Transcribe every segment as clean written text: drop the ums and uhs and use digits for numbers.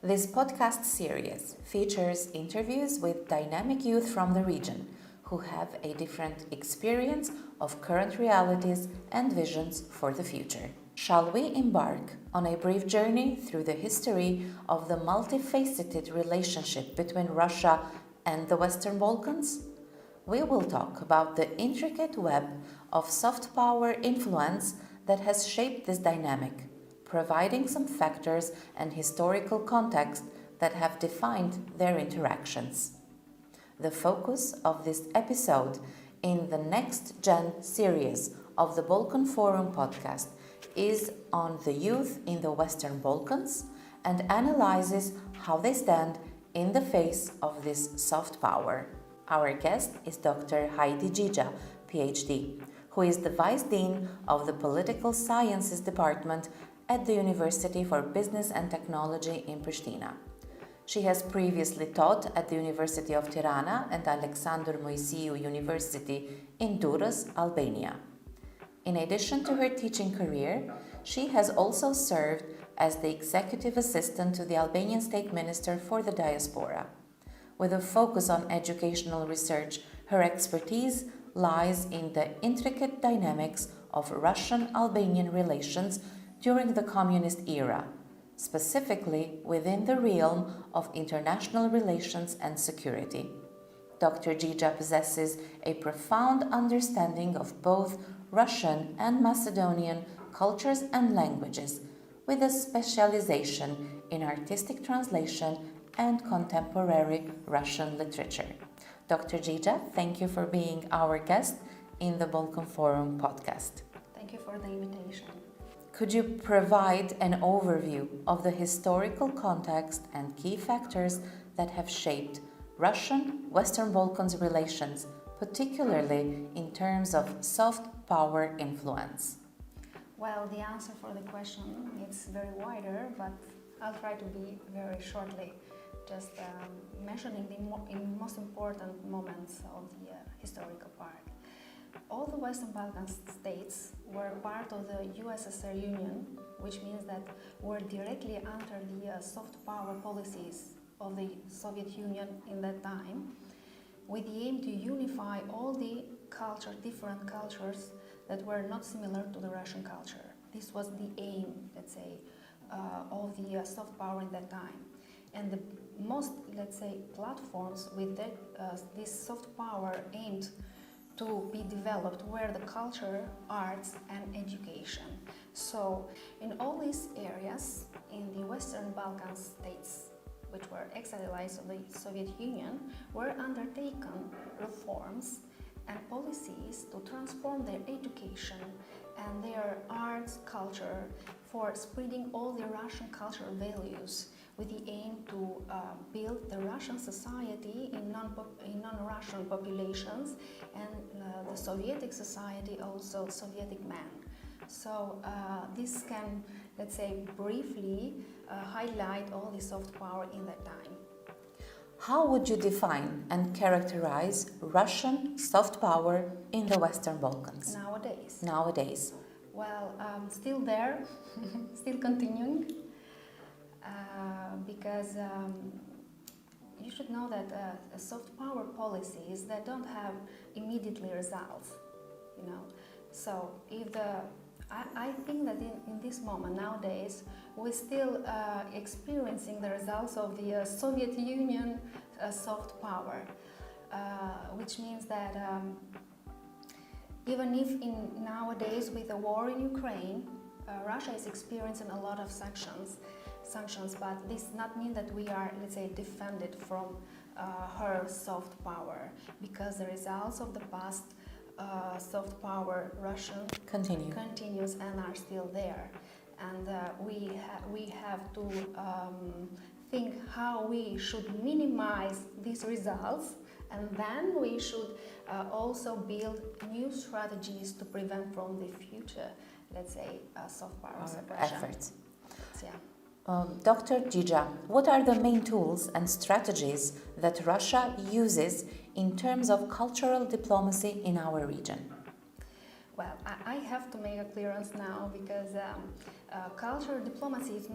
This podcast series features interviews with dynamic youth from the region who have a different experience of current realities and visions for the future. Shall we embark on a brief journey through the history of the multifaceted relationship between Russia and the Western Balkans? We will talk about the intricate web of soft power influence that has shaped this dynamic, providing some factors and historical context that have defined their interactions. The focus of this episode in the Next Gen series of the Balkan Forum podcast is on the youth in the Western Balkans and analyzes how they stand in the face of this soft power. Our guest is Dr. Heidi Gjija, PhD, who is the Vice Dean of the Political Sciences Department at the University for Business and Technology in Pristina. She has previously taught at the University of Tirana and Alexandru Moisiu University in Durrës, Albania. In addition to her teaching career, she has also served as the executive assistant to the Albanian State Minister for the Diaspora. With a focus on educational research, her expertise lies in the intricate dynamics of Russian-Albanian relations during the communist era, specifically within the realm of international relations and security. Dr. Gjija possesses a profound understanding of both Russian and Macedonian cultures and languages, with a specialization in artistic translation and contemporary Russian literature. Dr. Gjija, thank you for being our guest in the Balkan Forum podcast. Thank you for the invitation. Could you provide an overview of the historical context and key factors that have shaped Russian-Western Balkans relations, particularly in terms of soft power influence? Well, the answer for the question is very wider, but I'll try to be very shortly, just mentioning the most important moments of the historical part. All the Western Balkan states were part of the USSR Union, which means that were directly under the soft power policies of the Soviet Union in that time, with the aim to unify all the different cultures that were not similar to the Russian culture. This was the aim, let's say, of the soft power in that time. And the most, let's say, platforms with this soft power aimed to be developed were the culture, arts, and education. So, in all these areas, in the Western Balkan states, which were ex-allies of the Soviet Union, were undertaken reforms and policies to transform their education and their arts culture for spreading all the Russian cultural values with the aim to build the Russian society in non-Russian populations and the Soviet society also Sovietic man. So this can, let's say, briefly highlight all the soft power in that time. How would you define and characterize Russian soft power in the Western Balkans? Nowadays. Well, still there, still continuing, because you should know that soft power policies that don't have immediately results, you know. So if I think that in this moment nowadays we're still experiencing the results of the Soviet Union soft power, which means that even if nowadays with the war in Ukraine, Russia is experiencing a lot of sanctions, but this does not mean that we are, let's say, defended from her soft power, because the results of the past soft power Russian continues and are still there, and we have to think how we should minimize these results, and then we should also build new strategies to prevent from the future, let's say, soft power suppression efforts. Yeah. Dr. Gjija, what are the main tools and strategies that Russia uses in terms of cultural diplomacy in our region? Well, I have to make a clearance now because cultural diplomacy is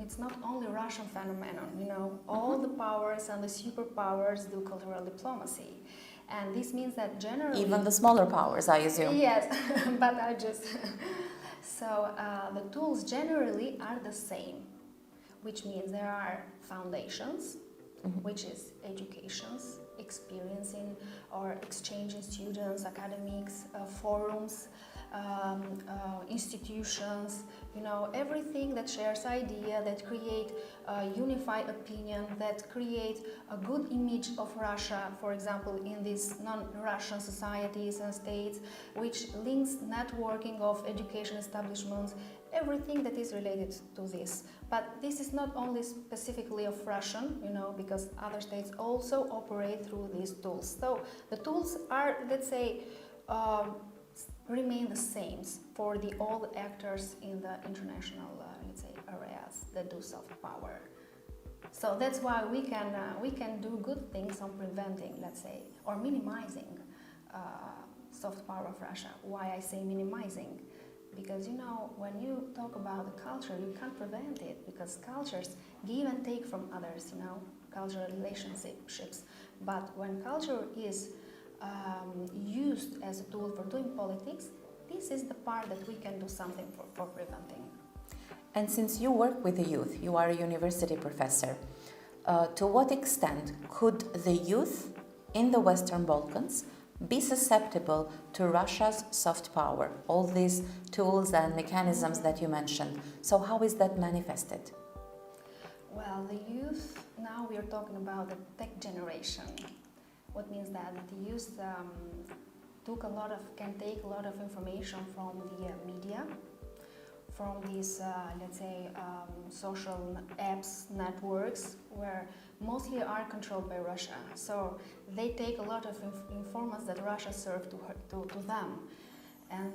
it's not only Russian phenomenon. You know, all the powers and the superpowers do cultural diplomacy, and this means that generally Even the smaller powers, I assume. yes, but I just so the tools generally are the same, which means there are foundations, which is educations, experiencing or exchanging students, academics, forums, institutions, you know, everything that shares idea, that create a unified opinion, that create a good image of Russia, for example, in these non-Russian societies and states, which links networking of education establishments, everything that is related to this. But this is not only specifically of Russian, you know, because other states also operate through these tools. So the tools are, let's say, remain the same for all the actors in the international, let's say, areas that do soft power. So that's why we can do good things on preventing, let's say, or minimizing soft power of Russia. Why I say minimizing? Because, you know, when you talk about the culture, you can't prevent it, because cultures give and take from others, you know, cultural relationships. But when culture is used as a tool for doing politics, this is the part that we can do something for preventing. And since you work with the youth, you are a university professor, to what extent could the youth in the Western Balkans be susceptible to Russia's soft power, all these tools and mechanisms that you mentioned? So how is that manifested? Well, the youth, now we are talking about the tech generation. What means that the youth can take a lot of information from the media, from these, let's say, social apps, networks, where mostly are controlled by Russia. So they take a lot of informants that Russia served to them. And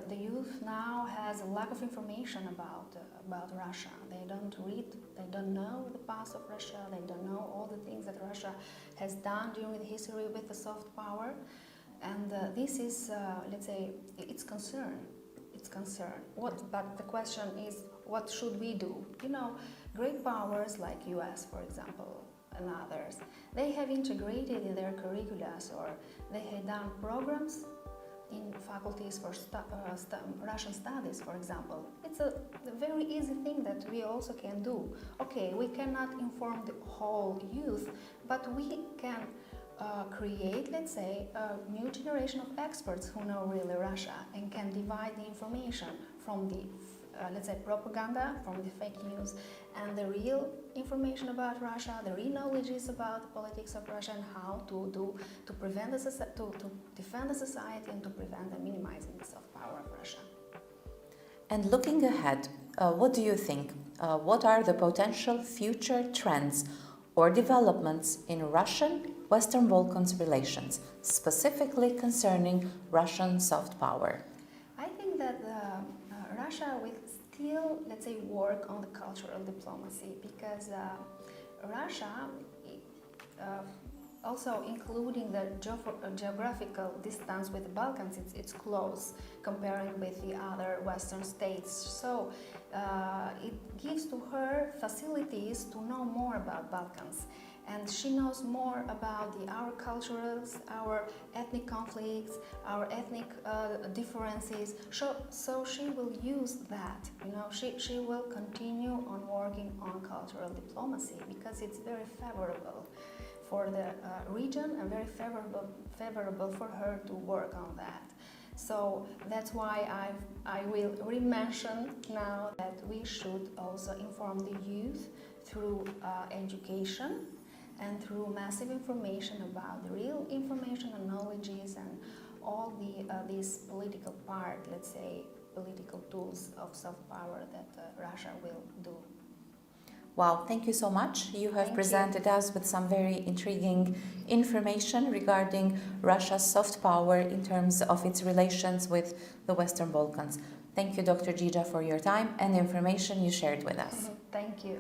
the youth now has a lack of information about Russia. They don't read, they don't know the past of Russia, they don't know all the things that Russia has done during the history with the soft power. And this is, let's say, it's concern. It's concern. But the question is, what should we do? You know, great powers like US, for example, and others, they have integrated in their curricula, or they have done programs in faculties for Russian studies, for example. It's a very easy thing that we also can do. Okay, we cannot inform the whole youth, but we can create, let's say, a new generation of experts who know really Russia and can divide the information from the, let's say, propaganda, from the fake news, and the real information about Russia, the real knowledges about the politics of Russia, and how to prevent to defend the society and to prevent and minimizing the soft power of Russia. And looking ahead, what do you think? What are the potential future trends or developments in Russian-Western Balkans relations, specifically concerning Russian soft power? I think that Russia will still, let's say, work on the cultural diplomacy, because Russia, also including the geographical distance with the Balkans, it's close comparing with the other Western states. So it gives to her facilities to know more about Balkans. And she knows more about our cultures, our ethnic conflicts, our ethnic differences. So she will use that. You know, she will continue on working on cultural diplomacy, because it's very favorable for the region and very favorable for her to work on that. So that's why I will re-mention now that we should also inform the youth through education and through massive information about the real information and knowledges and all these political part, let's say, political tools of soft power that Russia will do. Wow, thank you so much. You have presented us with some very intriguing information regarding Russia's soft power in terms of its relations with the Western Balkans. Thank you, Dr. Gija, for your time and the information you shared with us. Thank you.